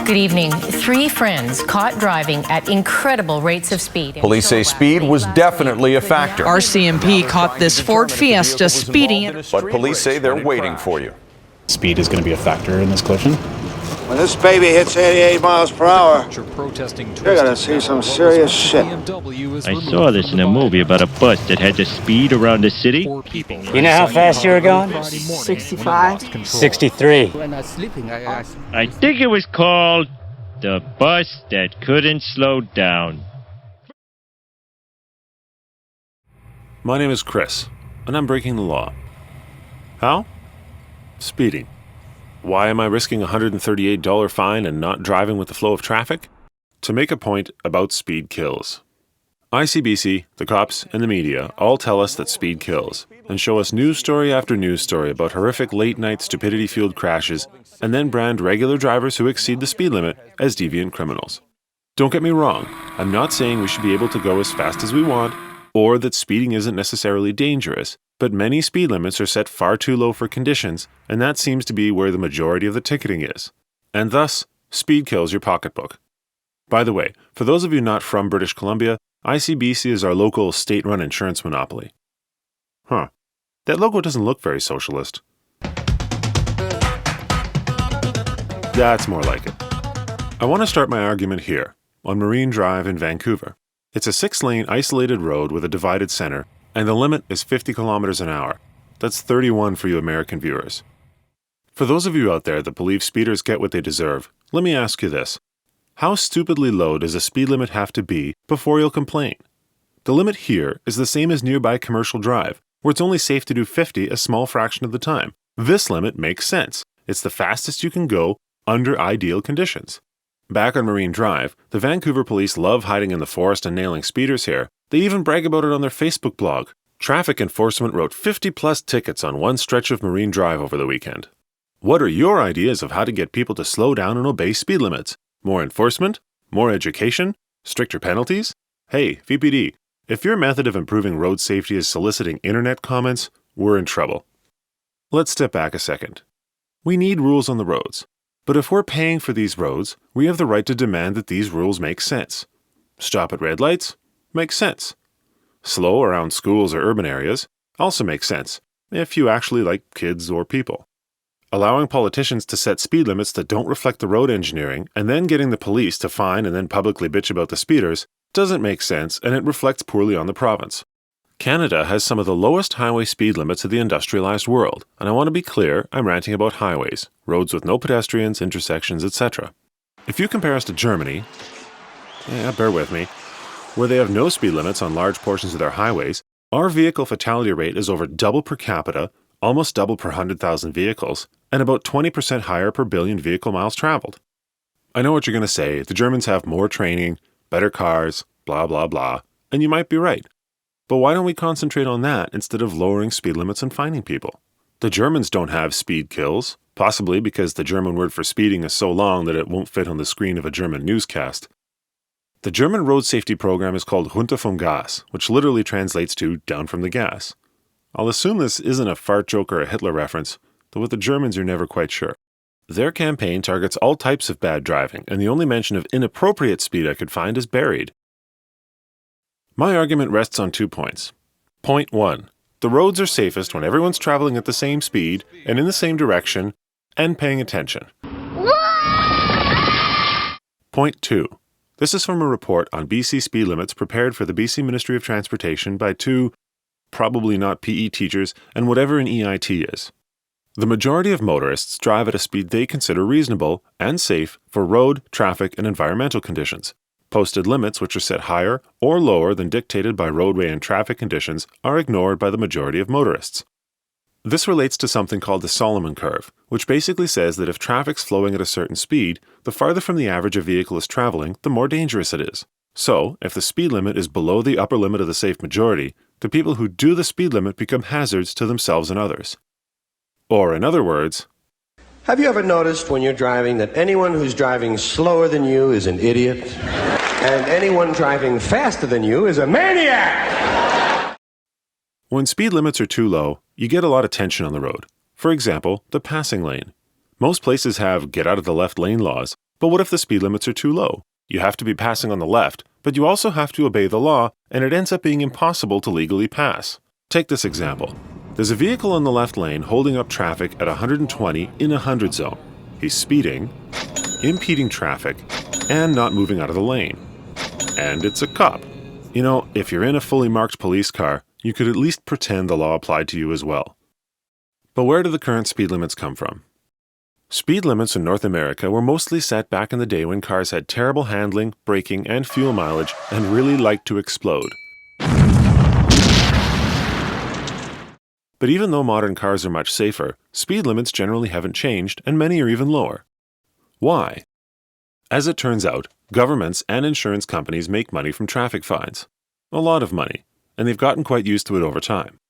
Good evening. 3 friends caught driving at incredible rates of speed. Police say speed was definitely a factor. RCMP caught this Ford Fiesta speeding. But police say they're waiting for you. Speed is going to be a factor in this collision. When this baby hits 88 miles per hour, you're gonna see some serious shit. I saw this in a movie about a bus that had to speed around the city. You know how fast you were going? 65? 63. I think it was called The Bus That Couldn't Slow Down. My name is Chris, and I'm breaking the law. How? Speeding. Why am I risking a $138 fine and not driving with the flow of traffic? To make a point about speed kills. ICBC, the cops, and the media all tell us that speed kills, and show us news story after news story about horrific late-night stupidity-fueled crashes, and then brand regular drivers who exceed the speed limit as deviant criminals. Don't get me wrong, I'm not saying we should be able to go as fast as we want, or that speeding isn't necessarily dangerous, but many speed limits are set far too low for conditions, and that seems to be where the majority of the ticketing is. And thus, speed kills your pocketbook. By the way, for those of you not from British Columbia, ICBC is our local state-run insurance monopoly. Huh. That logo doesn't look very socialist. That's more like it. I want to start my argument here, on Marine Drive in Vancouver. It's a 6-lane isolated road with a divided center, and the limit is 50 kilometers an hour. That's 31 for you American viewers. For those of you out there that believe speeders get what they deserve, let me ask you this. How stupidly low does a speed limit have to be before you'll complain? The limit here is the same as nearby Commercial Drive, where it's only safe to do 50 a small fraction of the time. This limit makes sense. It's the fastest you can go under ideal conditions. Back on Marine Drive, the Vancouver police love hiding in the forest and nailing speeders here. They even brag about it on their Facebook blog. Traffic enforcement wrote 50-plus tickets on one stretch of Marine Drive over the weekend. What are your ideas of how to get people to slow down and obey speed limits? More enforcement? More education? Stricter penalties? Hey, VPD, if your method of improving road safety is soliciting internet comments, we're in trouble. Let's step back a second. We need rules on the roads. But if we're paying for these roads, we have the right to demand that these rules make sense. Stop at red lights? Makes sense. Slow around schools or urban areas? Also makes sense, if you actually like kids or people. Allowing politicians to set speed limits that don't reflect the road engineering and then getting the police to fine and then publicly bitch about the speeders doesn't make sense, and it reflects poorly on the province. Canada has some of the lowest highway speed limits of the industrialized world, and I want to be clear, I'm ranting about highways, roads with no pedestrians, intersections, etc. If you compare us to Germany, bear with me, where they have no speed limits on large portions of their highways, our vehicle fatality rate is over double per capita, almost double per 100,000 vehicles, and about 20% higher per billion vehicle miles traveled. I know what you're going to say, the Germans have more training, better cars, blah blah blah, and you might be right. But why don't we concentrate on that instead of lowering speed limits and fining people? The Germans don't have speed kills, possibly because the German word for speeding is so long that it won't fit on the screen of a German newscast. The German road safety program is called Runter vom Gas, which literally translates to down from the gas. I'll assume this isn't a fart joke or a Hitler reference, though with the Germans you're never quite sure. Their campaign targets all types of bad driving, and the only mention of inappropriate speed I could find is buried. My argument rests on 2 points. Point 1. The roads are safest when everyone's traveling at the same speed and in the same direction and paying attention. Point 2. This is from a report on BC speed limits prepared for the BC Ministry of Transportation by 2, probably not PE teachers, and whatever an EIT is. The majority of motorists drive at a speed they consider reasonable and safe for road, traffic, and environmental conditions. Posted limits, which are set higher or lower than dictated by roadway and traffic conditions, are ignored by the majority of motorists. This relates to something called the Solomon Curve, which basically says that if traffic's flowing at a certain speed, the farther from the average a vehicle is traveling, the more dangerous it is. So, if the speed limit is below the upper limit of the safe majority, the people who do the speed limit become hazards to themselves and others. Or, in other words, Have you ever noticed when you're driving that anyone who's driving slower than you is an idiot? And anyone driving faster than you is a maniac! When speed limits are too low, you get a lot of tension on the road. For example, the passing lane. Most places have get out of the left lane laws, but what if the speed limits are too low? You have to be passing on the left, but you also have to obey the law, and it ends up being impossible to legally pass. Take this example. There's a vehicle in the left lane holding up traffic at 120 in a 100 zone. He's speeding, impeding traffic, and not moving out of the lane. And it's a cop. You know, if you're in a fully marked police car, you could at least pretend the law applied to you as well. But where do the current speed limits come from? Speed limits in North America were mostly set back in the day when cars had terrible handling, braking, and fuel mileage and really liked to explode. But even though modern cars are much safer, speed limits generally haven't changed, and many are even lower. Why? As it turns out, governments and insurance companies make money from traffic fines. A lot of money, and they've gotten quite used to it over time.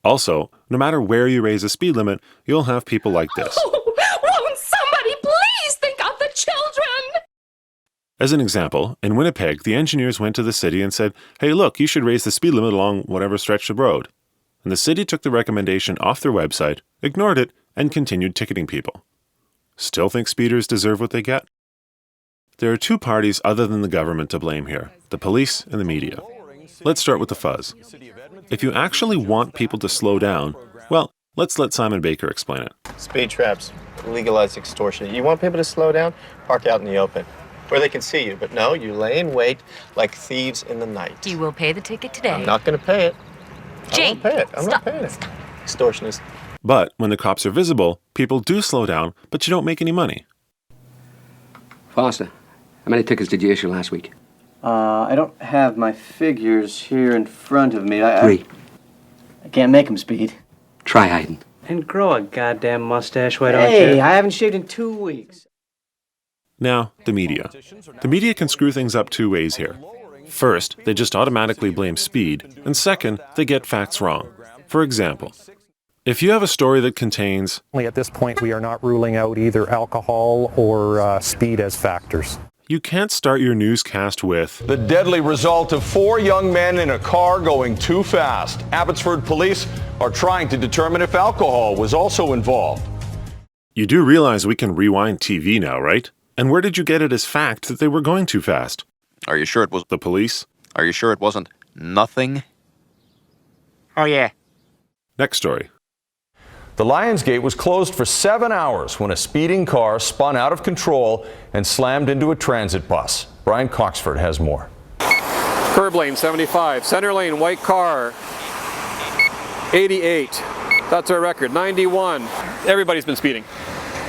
Also, no matter where you raise a speed limit, you'll have people like this. Won't somebody please think of the children? As an example, in Winnipeg, the engineers went to the city and said, "Hey, look, you should raise the speed limit along whatever stretch of road." And the city took the recommendation off their website, ignored it, and continued ticketing people. Still think speeders deserve what they get? There are two parties other than the government to blame here, the police and the media. Let's start with the fuzz. If you actually want people to slow down, well, let's let Simon Baker explain it. Speed traps, legalized extortion. You want people to slow down? Park out in the open, where they can see you. But no, you lay in wait like thieves in the night. You will pay the ticket today. I'm not going to pay it. Jane, I won't pay it. I'm not paying it. Stop. Extortionist. But when the cops are visible, people do slow down, but you don't make any money. Foster, how many tickets did you issue last week? I don't have my figures here in front of me. 3. I can't make them, Speed. Try hiding. And grow a goddamn mustache, why don't you? Hey, I haven't shaved in 2 weeks. Now, the media. The media can screw things up two ways here. First, they just automatically blame speed, and second, they get facts wrong. For example, if you have a story that contains... At this point, we are not ruling out either alcohol or speed as factors. You can't start your newscast with... The deadly result of 4 young men in a car going too fast. Abbotsford police are trying to determine if alcohol was also involved. You do realize we can rewind TV now, right? And where did you get it as fact that they were going too fast? Are you sure it was... The police? Are you sure it wasn't nothing? Oh, yeah. Next story. The Lions Gate was closed for 7 hours when a speeding car spun out of control and slammed into a transit bus. Brian Coxford has more. Curb lane 75, center lane white car 88. That's our record. 91. Everybody's been speeding.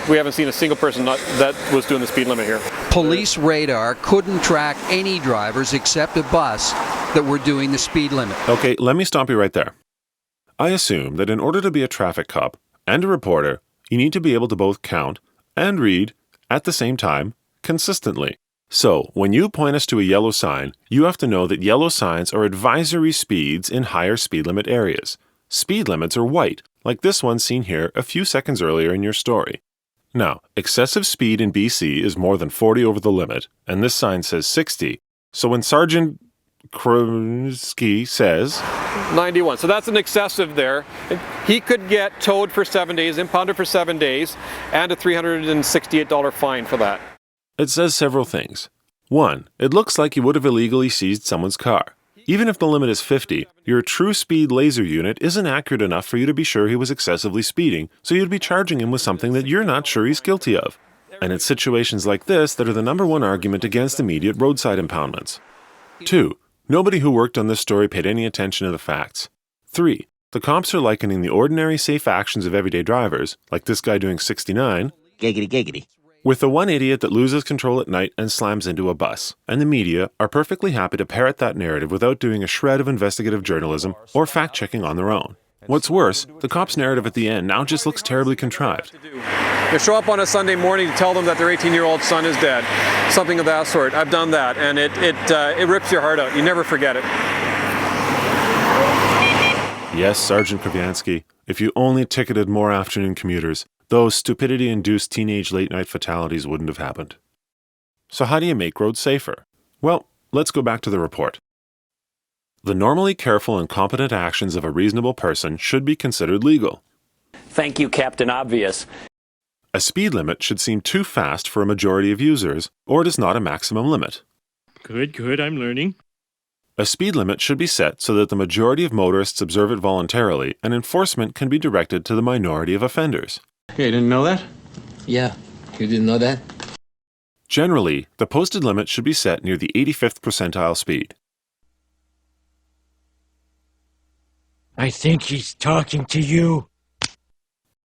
We haven't seen a single person that was doing the speed limit here. Police radar couldn't track any drivers except a bus that were doing the speed limit. Okay, let me stop you right there. I assume that in order to be a traffic cop and a reporter, you need to be able to both count and read at the same time consistently. So, when you point us to a yellow sign, you have to know that yellow signs are advisory speeds in higher speed limit areas. Speed limits are white, like this one seen here a few seconds earlier in your story. Now, excessive speed in BC is more than 40 over the limit, and this sign says 60. So when Sergeant Krumsky says 91, so that's an excessive there. He could get towed for 7 days, impounded for 7 days, and a $368 fine for that. It says several things. 1, it looks like he would have illegally seized someone's car. Even if the limit is 50, your true speed laser unit isn't accurate enough for you to be sure he was excessively speeding, so you'd be charging him with something that you're not sure he's guilty of. And it's situations like this that are the #1 argument against immediate roadside impoundments. 2, nobody who worked on this story paid any attention to the facts. 3, the cops are likening the ordinary safe actions of everyday drivers, like this guy doing 69, giggity giggity, with the one idiot that loses control at night and slams into a bus. And the media are perfectly happy to parrot that narrative without doing a shred of investigative journalism or fact-checking on their own. What's worse, the cop's narrative at the end now just looks terribly contrived. You show up on a Sunday morning to tell them that their 18-year-old son is dead. Something of that sort. I've done that, and it rips your heart out. You never forget it. Yes, Sergeant Kraviansky, if you only ticketed more afternoon commuters, those stupidity-induced teenage late-night fatalities wouldn't have happened. So how do you make roads safer? Well, let's go back to the report. The normally careful and competent actions of a reasonable person should be considered legal. Thank you, Captain Obvious. A speed limit should seem too fast for a majority of users, or it is not a maximum limit. Good, I'm learning. A speed limit should be set so that the majority of motorists observe it voluntarily and enforcement can be directed to the minority of offenders. Hey, you didn't know that? Yeah, you didn't know that? Generally, the posted limit should be set near the 85th percentile speed. I think he's talking to you.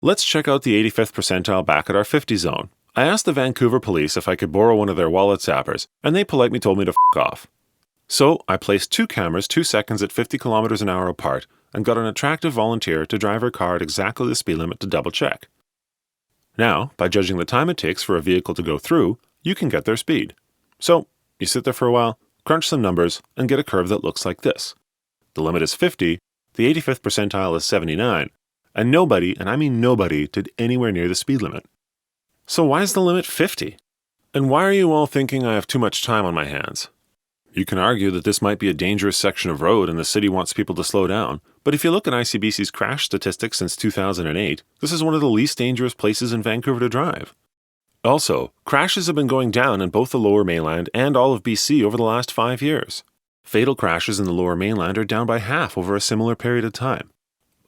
Let's check out the 85th percentile back at our 50 zone. I asked the Vancouver police if I could borrow one of their wallet zappers, and they politely told me to f*** off. So I placed 2 cameras 2 seconds at 50 kilometers an hour apart and got an attractive volunteer to drive her car at exactly the speed limit to double check. Now, by judging the time it takes for a vehicle to go through, you can get their speed. So, you sit there for a while, crunch some numbers, and get a curve that looks like this. The limit is 50, the 85th percentile is 79, and nobody, and I mean nobody, did anywhere near the speed limit. So why is the limit 50? And why are you all thinking I have too much time on my hands? You can argue that this might be a dangerous section of road and the city wants people to slow down, but if you look at ICBC's crash statistics since 2008, this is one of the least dangerous places in Vancouver to drive. Also, crashes have been going down in both the Lower Mainland and all of BC over the last 5 years. Fatal crashes in the Lower Mainland are down by half over a similar period of time.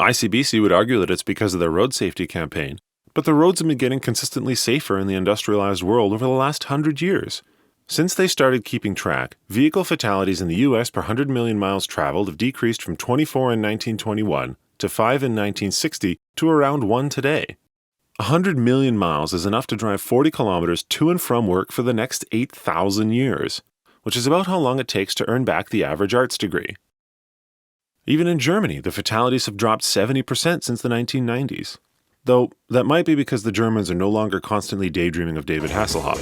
ICBC would argue that it's because of their road safety campaign, but the roads have been getting consistently safer in the industrialized world over the last 100 years. Since they started keeping track, vehicle fatalities in the US per 100 million miles traveled have decreased from 24 in 1921 to 5 in 1960 to around 1 today. 100 million miles is enough to drive 40 kilometers to and from work for the next 8,000 years, which is about how long it takes to earn back the average arts degree. Even in Germany, the fatalities have dropped 70% since the 1990s. Though, that might be because the Germans are no longer constantly daydreaming of David Hasselhoff.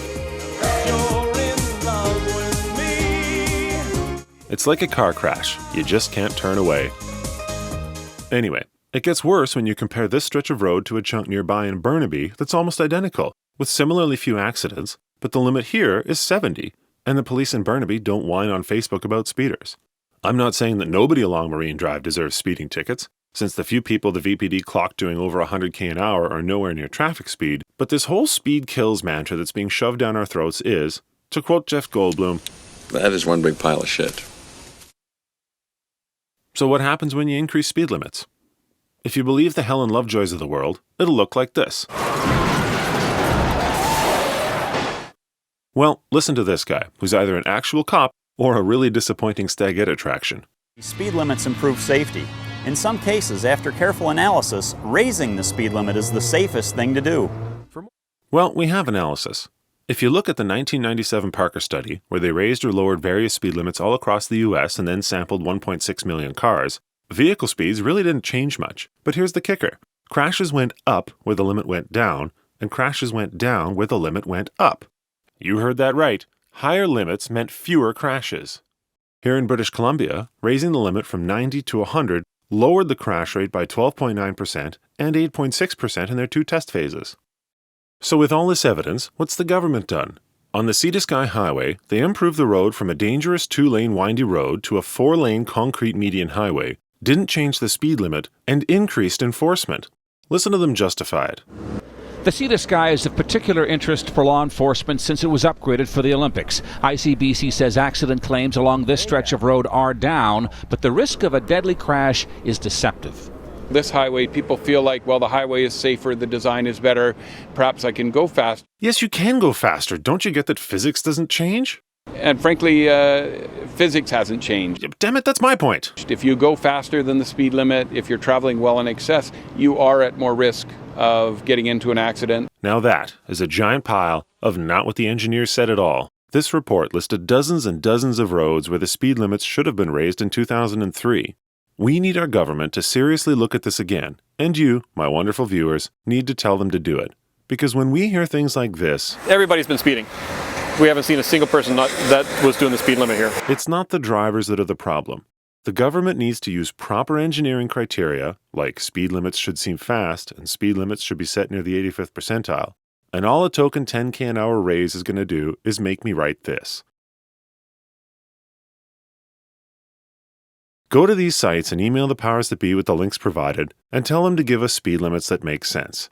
It's like a car crash. You just can't turn away. Anyway, it gets worse when you compare this stretch of road to a chunk nearby in Burnaby that's almost identical, with similarly few accidents, but the limit here is 70, and the police in Burnaby don't whine on Facebook about speeders. I'm not saying that nobody along Marine Drive deserves speeding tickets, since the few people the VPD clocked doing over 100k an hour are nowhere near traffic speed, but this whole speed kills mantra that's being shoved down our throats is, to quote Jeff Goldblum, "That is one big pile of shit." So what happens when you increase speed limits? If you believe the Helen Lovejoys of the world, it'll look like this. Well, listen to this guy, who's either an actual cop or a really disappointing stagette attraction. Speed limits improve safety. In some cases, after careful analysis, raising the speed limit is the safest thing to do. Well, we have analysis. If you look at the 1997 Parker study, where they raised or lowered various speed limits all across the US and then sampled 1.6 million cars, vehicle speeds really didn't change much. But here's the kicker. Crashes went up where the limit went down, and crashes went down where the limit went up. You heard that right. Higher limits meant fewer crashes. Here in British Columbia, raising the limit from 90 to 100 lowered the crash rate by 12.9% and 8.6% in their 2 test phases. So with all this evidence, what's the government done? On the Sea to Sky Highway, they improved the road from a dangerous 2-lane windy road to a 4-lane concrete median highway, didn't change the speed limit, and increased enforcement. Listen to them justify it. The Sea to Sky is of particular interest for law enforcement since it was upgraded for the Olympics. ICBC says accident claims along this stretch of road are down, but the risk of a deadly crash is deceptive. This highway, people feel like, well, the highway is safer, the design is better, perhaps I can go fast. Yes, you can go faster. Don't you get that physics doesn't change? And frankly, physics hasn't changed. Damn it, that's my point. If you go faster than the speed limit, if you're traveling well in excess, you are at more risk of getting into an accident. Now that is a giant pile of not what the engineers said at all. This report listed dozens and dozens of roads where the speed limits should have been raised in 2003. We need our government to seriously look at this again, and you, my wonderful viewers, need to tell them to do it. Because when we hear things like this... Everybody's been speeding. We haven't seen a single person that was doing the speed limit here. It's not the drivers that are the problem. The government needs to use proper engineering criteria, like speed limits should seem fast and speed limits should be set near the 85th percentile, and all a token 10k an hour raise is going to do is make me write this. Go to these sites and email the powers that be with the links provided and tell them to give us speed limits that make sense.